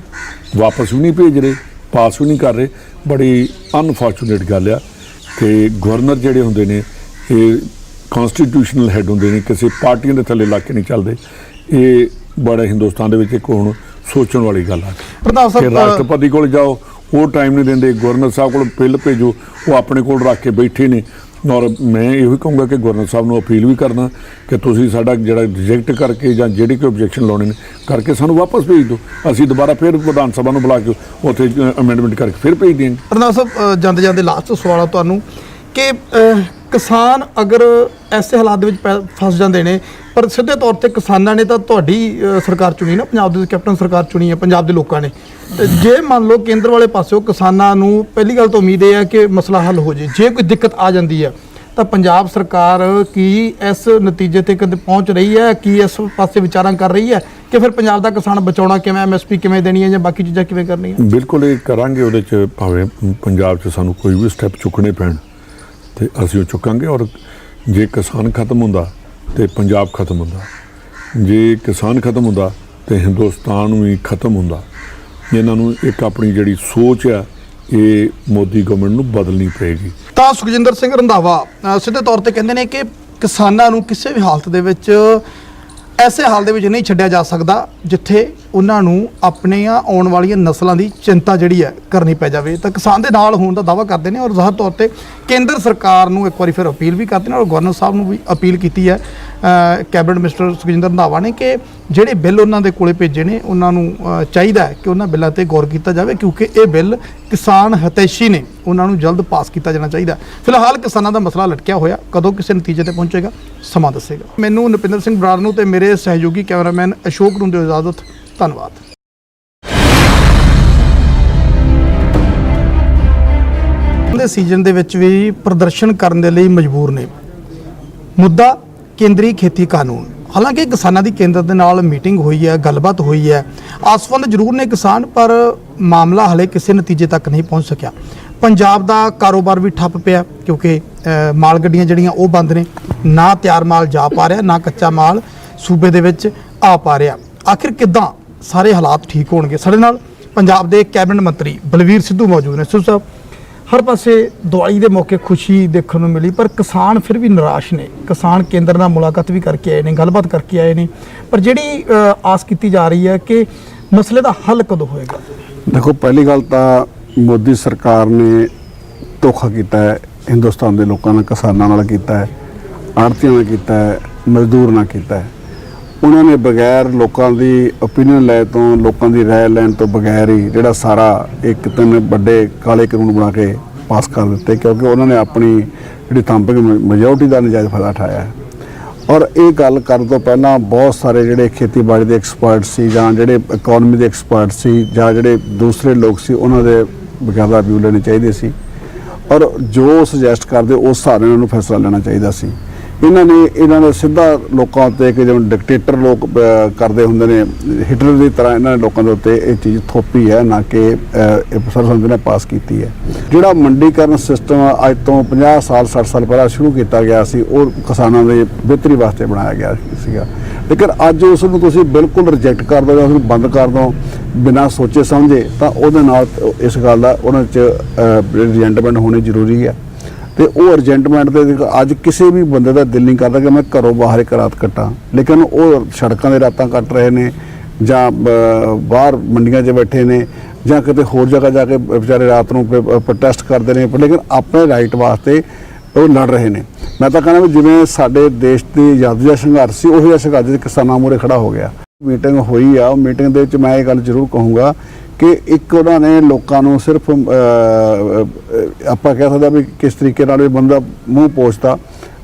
ਵਾਪਸ ਵੀ ਨਹੀਂ ਭੇਜ ਰਹੇ, ਪਾਸ ਵੀ ਨਹੀਂ ਕਰ ਰਹੇ। ਬੜੀ ਅਨਫੋਰਚੂਨੇਟ ਗੱਲ ਆ ਕਿ ਗਵਰਨਰ ਜਿਹੜੇ ਹੁੰਦੇ ਨੇ ਇਹ ਕਨਸਟੀਟਿਊਸ਼ਨਲ ਹੈਡ ਹੁੰਦੇ ਨੇ, ਕਿਸੇ ਪਾਰਟੀਆਂ ਦੇ ਥੱਲੇ ਲੱਗ ਕੇ ਨਹੀਂ ਚੱਲਦੇ। ਇਹ ਬੜਾ ਹਿੰਦੁਸਤਾਨ ਦੇ ਵਿੱਚ ਇੱਕ ਹੁਣ ਸੋਚਣ ਵਾਲੀ ਗੱਲ ਆ ਕਿ ਰਾਸ਼ਟਰਪਤੀ ਕੋਲ ਜਾਓ, ਉਹ ਟਾਈਮ ਨਹੀਂ ਦਿੰਦੇ, ਗਵਰਨਰ ਸਾਹਿਬ ਕੋਲ ਬਿੱਲ ਭੇਜੋ, ਉਹ ਆਪਣੇ ਕੋਲ ਰੱਖ ਕੇ ਬੈਠੇ ਨੇ। ਔਰ ਮੈਂ ਇਹੋ ਕਹੂੰਗਾ ਕਿ ਗਵਰਨਰ ਸਾਹਿਬ ਨੂੰ ਅਪੀਲ ਵੀ ਕਰਨਾ ਕਿ ਤੁਸੀਂ ਸਾਡਾ ਜਿਹੜਾ ਰਿਜੈਕਟ ਕਰਕੇ ਜਾਂ ਜਿਹੜੀ ਕੋਈ ਓਬਜੈਕਸ਼ਨ ਲਾਉਣੇ ਨੇ ਕਰਕੇ ਸਾਨੂੰ ਵਾਪਸ ਭੇਜ ਦਿਓ, ਅਸੀਂ ਦੁਬਾਰਾ ਫਿਰ ਵਿਧਾਨ ਸਭਾ ਨੂੰ ਬੁਲਾ ਕੇ ਉੱਥੇ ਅਮੈਂਡਮੈਂਟ ਕਰਕੇ ਫਿਰ ਭੇਜ ਦੇਂਗੇ। ਪ੍ਰਧਾਨ ਸਾਹਿਬ, ਜਾਂਦੇ ਜਾਂਦੇ ਲਾਸਟ ਸਵਾਲ ਆ ਤੁਹਾਨੂੰ ਕਿ ਕਿਸਾਨ ਅਗਰ ਐਸੇ ਹਾਲਾਤ ਦੇ ਵਿੱਚ ਫਸ ਜਾਂਦੇ ਨੇ, ਪਰ ਸਿੱਧੇ ਤੌਰ ਤੇ ਕਿਸਾਨਾਂ ਨੇ ਤਾਂ ਤੁਹਾਡੀ ਸਰਕਾਰ ਚੁਣੀ ਨਾ, ਪੰਜਾਬ ਦੇ ਕੈਪਟਨ ਸਰਕਾਰ ਚੁਣੀ ਹੈ ਪੰਜਾਬ ਦੇ ਲੋਕਾਂ ਨੇ, ਤੇ ਜੇ ਮੰਨ ਲਓ ਕੇਂਦਰ ਵਾਲੇ ਪਾਸਿਓਂ ਕਿਸਾਨਾਂ ਨੂੰ ਪਹਿਲੀ ਗੱਲ ਤਾਂ ਉਮੀਦ ਇਹ ਹੈ ਕਿ ਮਸਲਾ ਹੱਲ ਹੋ ਜੇ। ਜੇ ਕੋਈ ਦਿੱਕਤ ਆ ਜਾਂਦੀ ਹੈ ਤਾਂ ਪੰਜਾਬ ਸਰਕਾਰ ਕੀ ਇਸ ਨਤੀਜੇ ਤੇ ਕਦੇ ਪਹੁੰਚ ਰਹੀ ਹੈ, ਕੀ ਇਸ ਪਾਸੇ ਵਿਚਾਰਾਂ ਕਰ ਰਹੀ ਹੈ ਕਿ ਫਿਰ ਪੰਜਾਬ ਦਾ ਕਿਸਾਨ ਬਚਾਉਣਾ ਕਿਵੇਂ, MSP ਕਿਵੇਂ ਦੇਣੀ ਹੈ ਜਾਂ ਬਾਕੀ ਚੀਜ਼ਾਂ ਕਿਵੇਂ ਕਰਨੀਆਂ? ਬਿਲਕੁਲ ਇਹ ਕਰਾਂਗੇ। ਉਹਦੇ 'ਚ ਭਾਵੇਂ ਪੰਜਾਬ 'ਚ ਸਾਨੂੰ ਕੋਈ ਵੀ ਸਟੈਪ ਚੁੱਕਣੇ ਪੈਣ ਤੇ ਅਸੀਂ ਉਹ ਚੁੱਕਾਂਗੇ। ਔਰ ਜੇ ਕਿਸਾਨ ਖਤਮ ਹੁੰਦਾ ਤੇ ਪੰਜਾਬ ਖਤਮ ਹੁੰਦਾ, ਜੇ ਕਿਸਾਨ ਖਤਮ ਹੁੰਦਾ ਤੇ ਹਿੰਦੁਸਤਾਨ ਵੀ ਖਤਮ ਹੁੰਦਾ। ਇਹਨਾਂ ਨੂੰ ਇੱਕ ਆਪਣੀ ਜਿਹੜੀ ਸੋਚ ਆ ਇਹ ਮੋਦੀ ਗਵਰਨਮੈਂਟ ਨੂੰ ਬਦਲਣੀ ਪਏਗੀ। ਤਾਂ ਸੁਖਜਿੰਦਰ ਸਿੰਘ ਰੰਧਾਵਾ ਸਿੱਧੇ ਤੌਰ ਤੇ ਕਹਿੰਦੇ ਨੇ ਕਿ ਕਿਸਾਨਾਂ ਨੂੰ ਕਿਸੇ ਵੀ ਹਾਲਤ ਦੇ ਵਿੱਚ ਐਸੇ ਹਾਲ ਦੇ ਵਿੱਚ ਨਹੀਂ ਛੱਡਿਆ ਜਾ ਸਕਦਾ ਜਿੱਥੇ ਉਹਨਾਂ ਨੂੰ ਆਪਣੀਆਂ ਆਉਣ ਵਾਲੀਆਂ ਨਸਲਾਂ ਦੀ ਚਿੰਤਾ ਜਿਹੜੀ ਹੈ ਕਰਨੀ ਪੈ ਜਾਵੇ। ਤਾਂ ਕਿਸਾਨ ਦੇ ਨਾਲ ਹੋਣ ਦਾ ਦਾਅਵਾ ਕਰਦੇ ਨੇ ਔਰ ਜ਼ਾਹਰ ਤੌਰ ਤੇ ਕੇਂਦਰ ਸਰਕਾਰ ਨੂੰ ਇੱਕ ਵਾਰੀ ਫਿਰ ਅਪੀਲ ਵੀ ਕਰਦੇ ਨੇ ਔਰ ਗਵਰਨਰ ਸਾਹਿਬ ਨੂੰ ਵੀ ਅਪੀਲ ਕੀਤੀ ਹੈ ਕੈਬਨਿਟ ਮਿਨਿਸਟਰ ਸੁਖਜਿੰਦਰ ਰੰਧਾਵਾ ਨੇ ਕਿ ਜਿਹੜੇ ਬਿੱਲ ਉਹਨਾਂ ਦੇ ਕੋਲੇ ਭੇਜੇ ਨੇ ਉਹਨਾਂ ਨੂੰ ਚਾਹੀਦਾ ਹੈ ਕਿ ਉਹਨਾਂ ਬਿੱਲਾਂ ਤੇ ਗੌਰ ਕੀਤਾ ਜਾਵੇ, ਕਿਉਂਕਿ ਇਹ ਬਿੱਲ ਕਿਸਾਨ ਹਿਤੈਸ਼ੀ ਨੇ, ਉਹਨਾਂ ਨੂੰ ਜਲਦ ਪਾਸ ਕੀਤਾ ਜਾਣਾ ਚਾਹੀਦਾ। ਫਿਲਹਾਲ ਕਿਸਾਨਾਂ ਦਾ ਮਸਲਾ ਲਟਕਿਆ ਹੋਇਆ, ਕਦੋਂ ਕਿਸੇ ਨਤੀਜੇ ਤੇ ਪਹੁੰਚੇਗਾ ਸਮਾਂ ਦੱਸੇਗਾ। ਮੈਨੂੰ ਨੁਪਿੰਦਰ ਸਿੰਘ ਬਰਾੜ ਨੂੰ ਤੇ ਮੇਰੇ ਸਹਿਯੋਗੀ ਕੈਮਰਾਮੈਨ ਅਸ਼ੋਕ ਨੂੰ ਦਿਓ ਇਜਾਜ਼ਤ। ਧੰਨਵਾਦ। ਦੇ ਸੀਜ਼ਨ ਦੇ ਵਿੱਚ ਵੀ ਪ੍ਰਦਰਸ਼ਨ ਕਰਨ ਦੇ ਲਈ ਮਜਬੂਰ ਨੇ। ਮੁੱਦਾ ਕੇਂਦਰੀ ਖੇਤੀ ਕਾਨੂੰਨ। ਹਾਲਾਂਕਿ ਕਿਸਾਨਾਂ ਦੀ ਕੇਂਦਰ ਦੇ ਨਾਲ ਮੀਟਿੰਗ ਹੋਈ ਹੈ, ਗੱਲਬਾਤ ਹੋਈ ਹੈ, ਆਸਵੰਦ ਜ਼ਰੂਰ ਨੇ ਕਿਸਾਨ, ਪਰ ਮਾਮਲਾ ਹਲੇ ਕਿਸੇ ਨਤੀਜੇ ਤੱਕ ਨਹੀਂ ਪਹੁੰਚ ਸਕਿਆ। ਪੰਜਾਬ ਦਾ ਕਾਰੋਬਾਰ ਵੀ ਠੱਪ ਪਿਆ ਕਿਉਂਕਿ ਮਾਲ ਗੱਡੀਆਂ ਜਿਹੜੀਆਂ ਉਹ ਬੰਦ ਨੇ, ਨਾ ਤਿਆਰ ਮਾਲ ਜਾ ਪਾ ਰਿਹਾ, ਨਾ ਕੱਚਾ ਮਾਲ ਸੂਬੇ ਦੇ ਵਿੱਚ ਆ ਪਾ ਰਿਹਾ। ਆਖਿਰ ਕਿੱਦਾਂ ਸਾਰੇ ਹਾਲਾਤ ਠੀਕ ਹੋਣਗੇ? ਸਾਡੇ ਨਾਲ ਪੰਜਾਬ ਦੇ ਕੈਬਨਿਟ ਮੰਤਰੀ ਬਲਵੀਰ ਸਿੱਧੂ ਮੌਜੂਦ ਨੇ। ਸਿੱਧੂ ਸਾਹਿਬ, ਹਰ ਪਾਸੇ ਦਿਵਾਲੀ ਦੇ ਮੌਕੇ ਖੁਸ਼ੀ ਦੇਖਣ ਨੂੰ ਮਿਲੀ, ਪਰ ਕਿਸਾਨ ਫਿਰ ਵੀ ਨਿਰਾਸ਼ ਨੇ। ਕਿਸਾਨ ਕੇਂਦਰ ਨਾਲ ਮੁਲਾਕਾਤ ਵੀ ਕਰਕੇ ਆਏ ਨੇ, ਗੱਲਬਾਤ ਕਰਕੇ ਆਏ ਨੇ, ਪਰ ਜਿਹੜੀ ਆਸ ਕੀਤੀ ਜਾ ਰਹੀ ਹੈ ਕਿ ਮਸਲੇ ਦਾ ਹੱਲ ਕਦੋਂ ਹੋਏਗਾ? ਦੇਖੋ, ਪਹਿਲੀ ਗੱਲ ਤਾਂ ਮੋਦੀ ਸਰਕਾਰ ਨੇ ਧੋਖਾ ਕੀਤਾ ਹੈ ਹਿੰਦੁਸਤਾਨ ਦੇ ਲੋਕਾਂ ਨਾਲ, ਕਿਸਾਨਾਂ ਨਾਲ ਕੀਤਾ ਹੈ, ਆੜ੍ਹਤੀਆਂ ਨਾਲ ਕੀਤਾ ਹੈ, ਮਜ਼ਦੂਰ ਨਾਲ ਕੀਤਾ ਹੈ। ਉਹਨਾਂ ਨੇ ਬਗੈਰ ਲੋਕਾਂ ਦੀ ਓਪੀਨੀਅਨ ਲੈ ਤੋਂ, ਲੋਕਾਂ ਦੀ ਰਾਏ ਲੈਣ ਤੋਂ ਬਗੈਰ ਹੀ ਜਿਹੜਾ ਸਾਰਾ ਇੱਕ ਤਿੰਨ ਵੱਡੇ ਕਾਲੇ ਕਾਨੂੰਨ ਬਣਾ ਕੇ ਪਾਸ ਕਰ ਦਿੱਤੇ, ਕਿਉਂਕਿ ਉਹਨਾਂ ਨੇ ਆਪਣੀ ਜਿਹੜੀ ਥੰਬਕ ਮੈਜੋਰਟੀ ਦਾ ਨਜਾਇਜ਼ ਫਾਇਦਾ ਉਠਾਇਆ। ਔਰ ਇਹ ਗੱਲ ਕਰਨ ਤੋਂ ਪਹਿਲਾਂ ਬਹੁਤ ਸਾਰੇ ਜਿਹੜੇ ਖੇਤੀਬਾੜੀ ਦੇ ਐਕਸਪਰਟ ਸੀ ਜਾਂ ਜਿਹੜੇ ਇਕਨੋਮੀ ਦੇ ਐਕਸਪਰਟ ਸੀ ਜਾਂ ਜਿਹੜੇ ਦੂਸਰੇ ਲੋਕ ਸੀ, ਉਹਨਾਂ ਦੇ ਬਕਾਇਦਾ ਵਿਊ ਲੈਣੇ ਚਾਹੀਦੇ ਸੀ ਔਰ ਜੋ ਸੁਜੈਸਟ ਕਰਦੇ ਉਸ ਹਿਸਾਬ ਨਾਲ ਉਹਨੂੰ ਫੈਸਲਾ ਲੈਣਾ ਚਾਹੀਦਾ ਸੀ। ਇਹਨਾਂ ਨੇ ਸਿੱਧਾ ਲੋਕਾਂ ਉੱਤੇ ਕਿ ਜਿਵੇਂ ਡਿਕਟੇਟਰ ਲੋਕ ਕਰਦੇ ਹੁੰਦੇ ਨੇ, ਹਿਟਲਰ ਦੀ ਤਰ੍ਹਾਂ ਇਹਨਾਂ ਨੇ ਲੋਕਾਂ ਦੇ ਉੱਤੇ ਇਹ ਚੀਜ਼ ਥੋਪੀ ਹੈ, ਨਾ ਕਿ ਸਰਬਸੰਮਤੀ ਨੇ ਪਾਸ ਕੀਤੀ ਹੈ। ਜਿਹੜਾ ਮੰਡੀਕਰਨ ਸਿਸਟਮ ਅੱਜ ਤੋਂ 50 ਸਾਲ 60 ਸਾਲ ਪਹਿਲਾਂ ਸ਼ੁਰੂ ਕੀਤਾ ਗਿਆ ਸੀ, ਉਹ ਕਿਸਾਨਾਂ ਦੇ ਬਿਹਤਰੀ ਵਾਸਤੇ ਬਣਾਇਆ ਗਿਆ ਸੀਗਾ, ਲੇਕਿਨ ਅੱਜ ਉਸ ਨੂੰ ਤੁਸੀਂ ਬਿਲਕੁਲ ਰਿਜੈਕਟ ਕਰ ਦਿਓ ਜਾਂ ਉਸਨੂੰ ਬੰਦ ਕਰ ਦਿਓ ਬਿਨਾਂ ਸੋਚੇ ਸਮਝੇ, ਤਾਂ ਉਹਦੇ ਨਾਲ ਇਸ ਗੱਲ ਦਾ ਉਹਨਾਂ 'ਚ ਰਿਜੈਂਟਮੈਂਟ ਹੋਣੀ ਜ਼ਰੂਰੀ ਹੈ। ਤੇ ਉਹ ਅਰਜੈਂਟਮੈਂਟ ਦੇ ਅੱਜ ਕਿਸੇ ਵੀ ਬੰਦੇ ਦਾ ਦਿਲ ਨਹੀਂ ਕਰਦਾ ਕਿ ਮੈਂ ਘਰੋਂ ਬਾਹਰ ਇੱਕ ਰਾਤ ਕੱਟਾਂ, ਲੇਕਿਨ ਉਹ ਸੜਕਾਂ ਦੇ ਰਾਤਾਂ ਕੱਟ ਰਹੇ ਨੇ ਜਾਂ ਬਾਹਰ ਮੰਡੀਆਂ 'ਚ ਬੈਠੇ ਨੇ ਜਾਂ ਕਿਤੇ ਹੋਰ ਜਗ੍ਹਾ ਜਾ ਕੇ ਵਿਚਾਰੇ ਰਾਤ ਨੂੰ ਪ੍ਰੋਟੈਸਟ ਕਰਦੇ ਨੇ, ਲੇਕਿਨ ਆਪਣੇ ਰਾਈਟ ਵਾਸਤੇ ਉਹ ਲੜ ਰਹੇ ਨੇ। ਮੈਂ ਤਾਂ ਕਹਿੰਦਾ ਵੀ ਜਿਵੇਂ ਸਾਡੇ ਦੇਸ਼ ਦੀ ਆਜ਼ਾਦੀ ਦਾ ਸੰਘਰਸ਼ ਸੀ, ਉਹੀ ਸੰਘਰਸ਼ ਕਿਸਾਨਾਂ ਮੂਹਰੇ ਖੜਾ ਹੋ ਗਿਆ। ਮੀਟਿੰਗ ਹੋਈ ਆ, ਉਹ ਮੀਟਿੰਗ ਦੇ ਵਿੱਚ ਮੈਂ ਇਹ ਗੱਲ ਜ਼ਰੂਰ ਕਹੂੰਗਾ ਕਿ ਇੱਕ ਉਹਨਾਂ ਨੇ ਲੋਕਾਂ ਨੂੰ ਸਿਰਫ ਆਪਾਂ ਕਹਿ ਸਕਦੇ ਵੀ ਕਿਸ ਤਰੀਕੇ ਨਾਲ ਇਹ ਬੰਦਾ ਮੂੰਹ ਪੋਛਦਾ,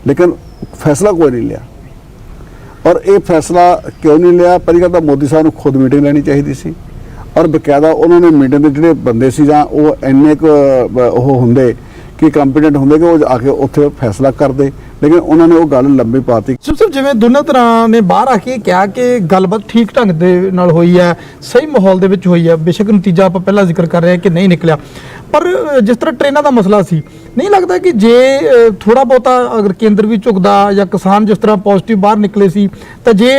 ਲੇਕਿਨ ਫੈਸਲਾ ਕੋਈ ਨਹੀਂ ਲਿਆ। ਔਰ ਇਹ ਫੈਸਲਾ ਕਿਉਂ ਨਹੀਂ ਲਿਆ? ਪਹਿਲੀ ਗੱਲ ਤਾਂ ਮੋਦੀ ਸਾਹਿਬ ਨੂੰ ਖੁਦ ਮੀਟਿੰਗ ਲੈਣੀ ਚਾਹੀਦੀ ਸੀ ਔਰ ਬਕਾਇਦਾ ਉਹਨਾਂ ਨੇ ਮੀਟਿੰਗ ਦੇ ਜਿਹੜੇ ਬੰਦੇ ਸੀ ਜਾਂ ਉਹ ਇੰਨੇ ਕੁ ਉਹ ਹੁੰਦੇ ਕਿ ਕੰਪੀਟੈਂਟ ਹੁੰਦੇ ਕਿ ਉਹ ਆ ਕੇ ਉੱਥੇ ਫੈਸਲਾ ਕਰਦੇ, ਲੇਕਿਨ ਉਹਨਾਂ ਨੇ ਉਹ ਗੱਲ ਲੰਬੀ ਪਾਤੀ। ਸਿਰਫ ਜਿਵੇਂ ਦੋਨਾਂ ਤਰ੍ਹਾਂ ਨੇ ਬਾਹਰ ਆ ਕੇ ਕਿਹਾ ਕਿ ਗੱਲਬਾਤ ਠੀਕ ਢੰਗ ਦੇ ਨਾਲ ਹੋਈ ਹੈ, ਸਹੀ ਮਾਹੌਲ ਦੇ ਵਿੱਚ ਹੋਈ ਹੈ, ਬੇਸ਼ੱਕ ਨਤੀਜਾ ਆਪਾਂ ਪਹਿਲਾਂ ਜ਼ਿਕਰ ਕਰ ਰਹੇ ਹਾਂ ਕਿ ਨਹੀਂ ਨਿਕਲਿਆ, ਪਰ ਜਿਸ ਤਰ੍ਹਾਂ ਟ੍ਰੇਨਾਂ ਦਾ ਮਸਲਾ ਸੀ, ਨਹੀਂ ਲੱਗਦਾ ਕਿ ਜੇ ਥੋੜਾ ਬਹੁਤਾ ਅਗਰ ਕੇਂਦਰ ਵੀ ਝੁਕਦਾ ਜਾਂ ਕਿਸਾਨ ਜਿਸ ਤਰ੍ਹਾਂ ਪੋਜ਼ਿਟਿਵ ਬਾਹਰ ਨਿਕਲੇ ਸੀ, ਤਾਂ ਜੇ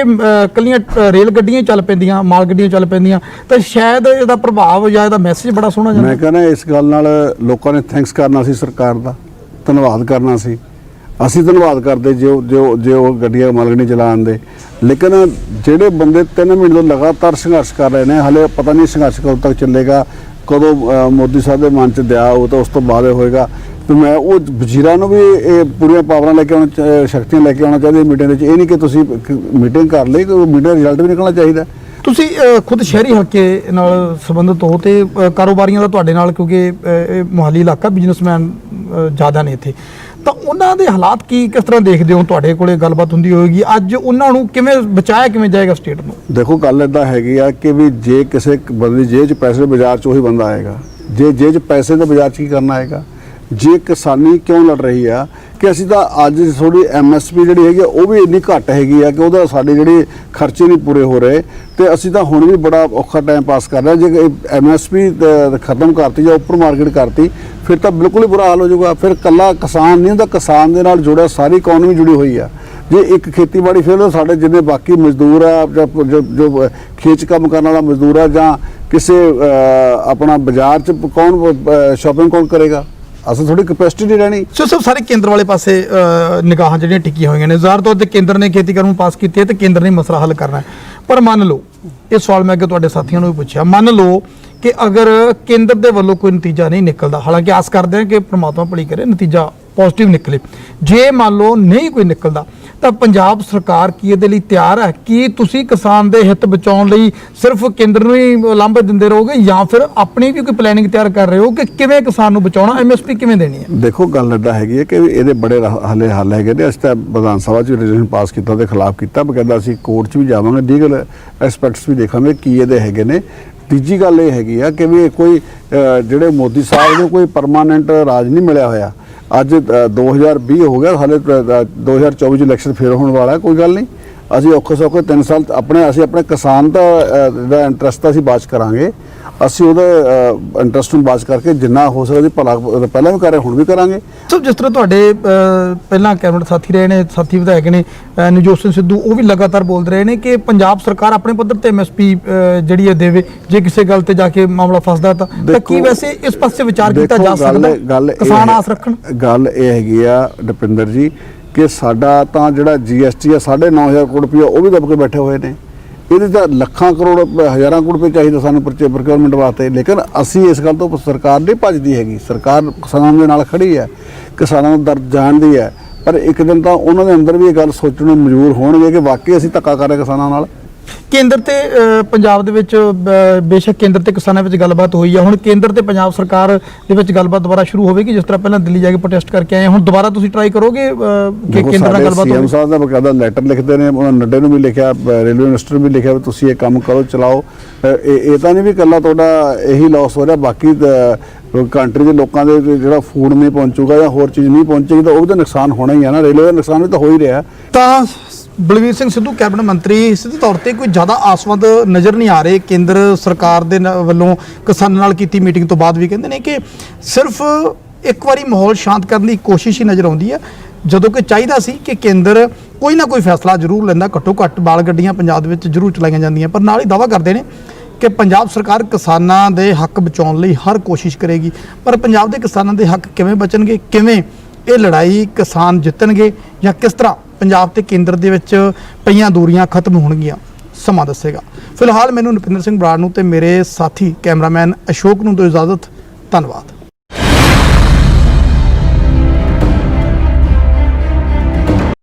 ਕੱਲੀਆਂ ਰੇਲ ਗੱਡੀਆਂ ਚੱਲ ਪੈਂਦੀਆਂ, ਮਾਲ ਗੱਡੀਆਂ ਚੱਲ ਪੈਂਦੀਆਂ, ਤਾਂ ਸ਼ਾਇਦ ਇਹਦਾ ਪ੍ਰਭਾਵ ਜਾਂ ਇਹਦਾ ਮੈਸੇਜ ਬੜਾ ਸੋਹਣਾ ਜਾਂਦਾ। ਮੈਂ ਕਹਿੰਦਾ ਇਸ ਗੱਲ ਨਾਲ ਲੋਕਾਂ ਨੇ ਥੈਂਕਸ ਕਰਨਾ ਸੀ, ਸਰਕਾਰ ਦਾ ਧੰਨਵਾਦ ਕਰਨਾ ਸੀ। ਅਸੀਂ ਧੰਨਵਾਦ ਕਰਦੇ ਜੇ ਉਹ ਗੱਡੀਆਂ ਮਾਲ ਗੱਡੀਆਂ ਚਲਾਉਣ ਦੇ, ਲੇਕਿਨ ਜਿਹੜੇ ਬੰਦੇ 3 ਮਹੀਨੇ ਤੋਂ ਲਗਾਤਾਰ ਸੰਘਰਸ਼ ਕਰ ਰਹੇ ਨੇ, ਹਾਲੇ ਪਤਾ ਨਹੀਂ ਸੰਘਰਸ਼ ਕਦੋਂ ਤੱਕ ਚੱਲੇਗਾ, ਕਦੋਂ ਮੋਦੀ ਸਾਹਿਬ ਦੇ ਮਨ 'ਚ ਦਿਆ ਹੋ ਤਾਂ ਉਸ ਤੋਂ ਬਾਅਦ ਹੋਏਗਾ। ਤੇ ਮੈਂ ਉਹ ਵਜ਼ੀਰਾਂ ਨੂੰ ਵੀ ਇਹ ਪੂਰੀਆਂ ਪਾਵਰਾਂ ਲੈ ਕੇ ਆਉਣਾ, ਸ਼ਕਤੀਆਂ ਲੈ ਕੇ ਆਉਣਾ ਚਾਹੀਦੀ ਮੀਟਿੰਗ ਵਿੱਚ। ਇਹ ਨਹੀਂ ਕਿ ਤੁਸੀਂ ਮੀਟਿੰਗ ਕਰ ਲਈ, ਕੋਈ ਮੀਟਿੰਗ ਦਾ ਰਿਜ਼ਲਟ ਵੀ ਨਿਕਲਣਾ ਚਾਹੀਦਾ। ਤੁਸੀਂ ਖੁਦ ਸ਼ਹਿਰੀ ਹਲਕੇ ਨਾਲ ਸੰਬੰਧਿਤ ਹੋ ਤੇ ਕਾਰੋਬਾਰੀਆਂ ਦਾ ਤੁਹਾਡੇ ਨਾਲ, ਕਿਉਂਕਿ ਇਹ ਮੁਹਾਲੀ ਇਲਾਕਾ, ਬਿਜ਼ਨਸਮੈਨ ਜ਼ਿਆਦਾ ਨੇ ਇੱਥੇ, ਤਾਂ ਉਹਨਾਂ ਦੇ ਹਾਲਾਤ ਕਿਸ ਤਰ੍ਹਾਂ ਦੇਖਦੇ ਹੋ? ਤੁਹਾਡੇ ਕੋਲੇ ਗੱਲਬਾਤ ਹੁੰਦੀ ਹੋਏਗੀ, ਅੱਜ ਉਹਨਾਂ ਨੂੰ ਕਿਵੇਂ ਬਚਾਇਆ ਕਿਵੇਂ ਜਾਏਗਾ ਸਟੇਟ ਨੂੰ? ਦੇਖੋ ਗੱਲ ਇੱਦਾਂ ਹੈਗੀ ਆ ਕਿ ਵੀ ਜੇ ਕਿਸੇ ਬੰਦੇ ਦੀ ਜੇਬ 'ਚ ਪੈਸੇ ਬਾਜ਼ਾਰ 'ਚ ਉਹੀ ਬੰਦਾ ਆਏਗਾ, ਜੇ ਜੇਬ 'ਚ ਪੈਸੇ ਦੇ ਬਾਜ਼ਾਰ 'ਚ ਕੀ ਕਰਨਾ ਆਏਗਾ? ਜੇ ਕਿਸਾਨੀ ਕਿਉਂ ਲੜ ਰਹੀ ਆ ਕਿ ਅਸੀਂ ਤਾਂ ਅੱਜ ਥੋੜੀ MSP ਜਿਹੜੀ ਹੈਗੀ ਉਹ ਵੀ ਇੰਨੀ ਘੱਟ ਹੈਗੀ ਆ ਕਿ ਉਹਦਾ ਸਾਡੇ ਜਿਹੜੇ ਖਰਚੇ ਨਹੀਂ ਪੂਰੇ ਹੋ ਰਹੇ, ਤੇ ਅਸੀਂ ਤਾਂ ਹੁਣ ਵੀ ਬੜਾ ਔਖਾ ਟਾਈਮ ਪਾਸ ਕਰ ਰਹੇ। ਜੇ MSP ਖਤਮ ਕਰਤੀ ਜਾਂ ਉੱਪਰ ਮਾਰਕੀਟ ਕਰਤੀ, ਫਿਰ ਤਾਂ ਬਿਲਕੁਲ ਹੀ ਬੁਰਾ ਹਾਲ ਹੋ ਜਾਊਗਾ। ਫਿਰ ਕੱਲਾ ਕਿਸਾਨ ਨਹੀਂ ਹੁੰਦਾ, ਕਿਸਾਨ ਦੇ ਨਾਲ ਜੁੜਿਆ ਸਾਰੀ ਇਕਨੋਮੀ ਜੁੜੀ ਹੋਈ ਆ। ਜੇ ਇੱਕ ਖੇਤੀਬਾੜੀ ਫੇਲ, ਸਾਡੇ ਜਿੰਨੇ ਬਾਕੀ ਮਜ਼ਦੂਰ ਆ ਜਾਂ ਜੋ ਖੇਤ ਕੰਮ ਕਰਨ ਵਾਲਾ ਮਜ਼ਦੂਰ ਆ ਜਾਂ ਕਿਸੇ ਆਪਣਾ ਬਾਜ਼ਾਰ 'ਚ ਕੌਣ ਸ਼ਾਪਿੰਗ ਕੌਣ ਕਰੇਗਾ? ਅਸਲ ਥੋੜੀ ਕੈਪੈਸਿਟੀ ਨਹੀਂ ਰਹਿਣੀ। ਸਭ ਸਾਰੇ ਕੇਂਦਰ ਵਾਲੇ ਪਾਸੇ ਨਿਗਾਹਾਂ ਜਿਹੜੀਆਂ ਟਿਕੀਆਂ ਹੋਈਆਂ ਨੇ। ਜ਼ਾਹਰ ਤੌਰ ਤੇ ਕੇਂਦਰ ਨੇ ਖੇਤੀ ਕਾਨੂੰਨ ਪਾਸ ਕੀਤੇ ਤੇ ਕੇਂਦਰ ਨੇ ਮਸਲਾ ਹੱਲ ਕਰਨਾ ਹੈ, ਪਰ ਮੰਨ ਲਓ, ਇਹ ਸਵਾਲ ਮੈਂ ਅੱਗੇ ਤੁਹਾਡੇ ਸਾਥੀਆਂ ਨੂੰ ਵੀ ਪੁੱਛਿਆ, ਮੰਨ ਲਓ ਕਿ ਅਗਰ ਕੇਂਦਰ ਦੇ ਵੱਲੋਂ ਕੋਈ ਨਤੀਜਾ ਨਹੀਂ ਨਿਕਲਦਾ, ਹਾਲਾਂਕਿ ਆਸ ਕਰਦੇ ਹਾਂ ਕਿ ਪ੍ਰਮਾਤਮਾ ਭਲੀ ਕਰੇ ਨਤੀਜਾ ਪੋਜ਼ਿਟਿਵ ਨਿਕਲੇ, ਜੇ ਮੰਨ ਲਓ ਨਹੀਂ ਕੋਈ ਨਿਕਲਦਾ, ਤਾਂ ਪੰਜਾਬ ਸਰਕਾਰ ਕੀ ਇਹਦੇ ਲਈ ਤਿਆਰ ਹੈ? ਕੀ ਤੁਸੀਂ ਕਿਸਾਨ ਦੇ ਹਿੱਤ ਬਚਾਉਣ ਲਈ ਸਿਰਫ ਕੇਂਦਰ ਨੂੰ ਹੀ ਲਾਂਭੇ ਦਿੰਦੇ ਰਹੋਗੇ ਜਾਂ ਫਿਰ ਆਪਣੀ ਵੀ ਕੋਈ ਪਲੈਨਿੰਗ ਤਿਆਰ ਕਰ ਰਹੇ ਹੋ ਕਿ ਕਿਵੇਂ ਕਿਸਾਨ ਨੂੰ ਬਚਾਉਣਾ, MSP ਕਿਵੇਂ ਦੇਣੀ ਹੈ? ਦੇਖੋ ਗੱਲ ਇੱਦਾਂ ਹੈਗੀ ਹੈ ਕਿ ਇਹਦੇ ਬੜੇ ਹੱਲ ਹੈਗੇ ਨੇ। ਅਸੀਂ ਤਾਂ ਵਿਧਾਨ ਸਭਾ 'ਚ ਰੈਜ਼ੋਲੂਸ਼ਨ ਪਾਸ ਕੀਤਾ ਤੇ ਖਿਲਾਫ ਕੀਤਾ, ਬਕਾਇਦਾ ਅਸੀਂ ਕੋਰਟ 'ਚ ਵੀ ਜਾਵਾਂਗੇ, ਲੀਗਲ ਐਸਪੈਕਟਸ ਵੀ ਦੇਖਾਂਗੇ ਕੀ ਇਹਦੇ ਹੈਗੇ ਨੇ। ਤੀਜੀ ਗੱਲ ਇਹ ਹੈਗੀ ਆ ਕਿ ਵੀ ਕੋਈ ਜਿਹੜੇ ਮੋਦੀ ਸਾਹਿਬ ਨੂੰ ਕੋਈ ਪਰਮਾਨੈਂਟ ਰਾਜ ਨਹੀਂ ਮਿਲਿਆ ਹੋਇਆ। ਅੱਜ 2020 ਹੋ ਗਿਆ, ਹਾਲੇ 2024 ਚ ਇਲੈਕਸ਼ਨ ਫੇਰ ਹੋਣ ਵਾਲਾ ਹੈ। ਕੋਈ ਗੱਲ ਨਹੀਂ, ਅਸੀਂ ਔਖੇ ਸੌਖੇ 3 ਸਾਲ ਅਸੀਂ ਆਪਣੇ ਕਿਸਾਨ ਦਾ ਜਿਹੜਾ ਇੰਟਰਸਟ ਅਸੀਂ ਬਾਤ ਕਰਾਂਗੇ, ਅਸੀਂ ਉਹਦੇ ਇੰਟਰਸਟ ਨੂੰ ਬਾਤ ਕਰਕੇ ਜਿੰਨਾ ਹੋ ਸਕਦਾ ਭਲਾ ਪਹਿਲਾਂ ਵੀ ਕਰ ਰਹੇ ਹੁਣ ਵੀ ਕਰਾਂਗੇ। ਸੋ ਜਿਸ ਤਰ੍ਹਾਂ ਤੁਹਾਡੇ ਪਹਿਲਾਂ ਕੈਬਨਿਟ ਸਾਥੀ ਰਹੇ ਨੇ, ਸਾਥੀ ਵਿਧਾਇਕ ਨੇ ਨਵਜੋਤ ਸਿੰਘ ਸਿੱਧੂ, ਉਹ ਵੀ ਲਗਾਤਾਰ ਬੋਲਦੇ ਰਹੇ ਨੇ ਕਿ ਪੰਜਾਬ ਸਰਕਾਰ ਆਪਣੇ ਪੱਧਰ ਤੇ MSP ਜਿਹੜੀ ਹੈ ਦੇਵੇ, ਜੇ ਕਿਸੇ ਗੱਲ ਤੇ ਜਾ ਕੇ ਮਾਮਲਾ ਫਸਦਾ ਤਾਂ ਕੀ ਵੈਸੇ ਇਸ ਪਾਸੇ ਵਿਚਾਰ ਕੀਤਾ ਜਾ ਸਕਦਾ? ਕਿਸਾਨ ਆਸ ਰੱਖਣ। ਗੱਲ ਇਹ ਹੈਗੀ ਆ ਡਿਪਿੰਦਰ ਜੀ ਕਿ ਸਾਡਾ ਤਾਂ ਜਿਹੜਾ GST ਆ 9,500 ਕਰੋੜ ਰੁਪਇਆ ਉਹ ਵੀ ਦਬ ਕੇ ਬੈਠੇ ਹੋਏ ਨੇ। ਇਹਦੇ ਤਾਂ ਲੱਖਾਂ ਕਰੋੜ ਹਜ਼ਾਰਾਂ ਕਰੋੜ ਰੁਪਏ ਚਾਹੀਦਾ ਸਾਨੂੰ ਪ੍ਰੋਕਿਉਰਮੈਂਟ ਵਾਸਤੇ, ਲੇਕਿਨ ਅਸੀਂ ਇਸ ਗੱਲ ਤੋਂ ਸਰਕਾਰ ਨਹੀਂ ਭੱਜਦੀ ਹੈਗੀ। ਸਰਕਾਰ ਕਿਸਾਨਾਂ ਦੇ ਨਾਲ ਖੜੀ ਹੈ, ਕਿਸਾਨਾਂ ਨੂੰ ਦਰਦ ਜਾਣਦੀ ਹੈ, ਪਰ ਇੱਕ ਦਿਨ ਤਾਂ ਉਹਨਾਂ ਦੇ ਅੰਦਰ ਵੀ ਇਹ ਗੱਲ ਸੋਚਣ ਨੂੰ ਮਜਬੂਰ ਹੋਣਗੇ ਕਿ ਵਾਕਈ ਅਸੀਂ ਧੱਕਾ ਕਰ ਰਹੇ ਕਿਸਾਨਾਂ ਨਾਲ। ਕੇਂਦਰ ਤੇ ਪੰਜਾਬ ਦੇ ਵਿੱਚ ਬੇਸ਼ੱਕ ਕੇਂਦਰ ਤੇ ਕਿਸਾਨਾਂ ਵਿੱਚ ਗੱਲਬਾਤ ਹੋਈ ਆ, ਹੁਣ ਕੇਂਦਰ ਤੇ ਪੰਜਾਬ ਸਰਕਾਰ ਦੇ ਵਿੱਚ ਗੱਲਬਾਤ ਦੁਬਾਰਾ ਸ਼ੁਰੂ ਹੋਵੇਗੀ। ਜਿਸ ਤਰ੍ਹਾਂ ਪਹਿਲਾਂ ਦਿੱਲੀ ਜਾ ਕੇ ਪ੍ਰੋਟੈਸਟ ਕਰਕੇ ਆਏ, ਹੁਣ ਦੁਬਾਰਾ ਤੁਸੀਂ ਟਰਾਈ ਕਰੋਗੇ ਕਿ ਕੇਂਦਰ ਨਾਲ ਗੱਲਬਾਤ ਸੀਐਮ ਹੋਵੇ? ਸਾਹਿਬ ਦਾ ਬਕਾਇਦਾ ਲੈਟਰ ਲਿਖਦੇ ਨੇ, ਉਹਨਾਂ ਨੱਡੇ ਨੂੰ ਵੀ ਲਿਖਿਆ, ਰੇਲਵੇ ਮਿਨਿਸਟਰ ਨੂੰ ਵੀ ਲਿਖਿਆ ਵੀ ਤੁਸੀਂ ਇਹ ਕੰਮ ਕਰੋ, ਚਲਾਓ। ਇਹ ਤਾਂ ਨਹੀਂ ਵੀ ਇਕੱਲਾ ਤੁਹਾਡਾ ਇਹੀ ਲਾਸ ਹੋ ਰਿਹਾ, ਬਾਕੀ ਕੰਟਰੀ ਦੇ ਲੋਕਾਂ ਦੇ ਜਿਹੜਾ ਫੂਡ ਨਹੀਂ ਪਹੁੰਚੂਗਾ ਜਾਂ ਹੋਰ ਚੀਜ਼ ਨਹੀਂ ਪਹੁੰਚੇਗੀ ਤਾਂ ਉਹ ਵੀ ਤਾਂ ਨੁਕਸਾਨ ਹੋਣਾ ਹੀ ਹੈ ਨਾ। ਰੇਲਵੇ ਦਾ ਨੁਕਸਾਨ ਵੀ ਤਾਂ ਹੋ ਹੀ ਰਿਹਾ। ਤਾਂ ਬਲਵੀਰ ਸਿੰਘ ਸਿੱਧੂ ਕੈਬਨਿਟ ਮੰਤਰੀ ਸਿੱਧੇ ਤੌਰ ਤੇ ਕੋਈ ਜ਼ਿਆਦਾ ਆਸਵੰਦ ਨਜ਼ਰ ਨਹੀਂ ਆ ਰਹੇ ਕੇਂਦਰ ਸਰਕਾਰ ਦੇ ਵੱਲੋਂ ਕਿਸਾਨਾਂ ਨਾਲ ਕੀਤੀ ਮੀਟਿੰਗ ਤੋਂ ਬਾਅਦ ਵੀ ਕਹਿੰਦੇ ਨੇ ਕਿ ਸਿਰਫ ਇੱਕ ਵਾਰੀ ਮਾਹੌਲ ਸ਼ਾਂਤ ਕਰਨ ਦੀ ਕੋਸ਼ਿਸ਼ ਹੀ ਨਜ਼ਰ ਆਉਂਦੀ ਹੈ, ਜਦੋਂ ਕਿ ਚਾਹੀਦਾ ਸੀ ਕਿ ਕੇਂਦਰ ਕੋਈ ਨਾ ਕੋਈ ਫੈਸਲਾ ਜ਼ਰੂਰ ਲੈਂਦਾ। ਘੱਟੋ ਘੱਟ ਬਾਲ ਗੱਡੀਆਂ ਪੰਜਾਬ ਦੇ ਵਿੱਚ ਜ਼ਰੂਰ ਚਲਾਈਆਂ ਜਾਂਦੀਆਂ, ਪਰ ਨਾਲ ਹੀ ਦਾਅਵਾ ਕਰਦੇ ਨੇ ਕਿ ਪੰਜਾਬ ਸਰਕਾਰ ਕਿਸਾਨਾਂ ਦੇ ਹੱਕ ਬਚਾਉਣ ਲਈ ਹਰ ਕੋਸ਼ਿਸ਼ ਕਰੇਗੀ। ਪਰ ਪੰਜਾਬ ਦੇ ਕਿਸਾਨਾਂ ਦੇ ਹੱਕ ਕਿਵੇਂ ਬਚਣਗੇ, ਕਿਵੇਂ ਇਹ ਲੜਾਈ ਕਿਸਾਨ ਜਿੱਤਣਗੇ, ਜਾਂ ਕਿਸ ਤਰ੍ਹਾਂ ਪੰਜਾਬ ਤੇ ਕੇਂਦਰ ਦੇ ਵਿੱਚ ਪਈਆਂ ਦੂਰੀਆਂ ਖਤਮ ਹੋਣਗੀਆਂ, ਸਮਾਂ ਦੱਸੇਗਾ। ਫਿਲਹਾਲ ਮੈਨੂੰ ਨੁਪਿੰਦਰ ਸਿੰਘ ਬਰਾੜ ਨੂੰ ਤੇ ਮੇਰੇ ਸਾਥੀ ਕੈਮਰਾਮੈਨ ਅਸ਼ੋਕ ਨੂੰ ਦਿਓ ਇਜਾਜ਼ਤ। ਧੰਨਵਾਦ।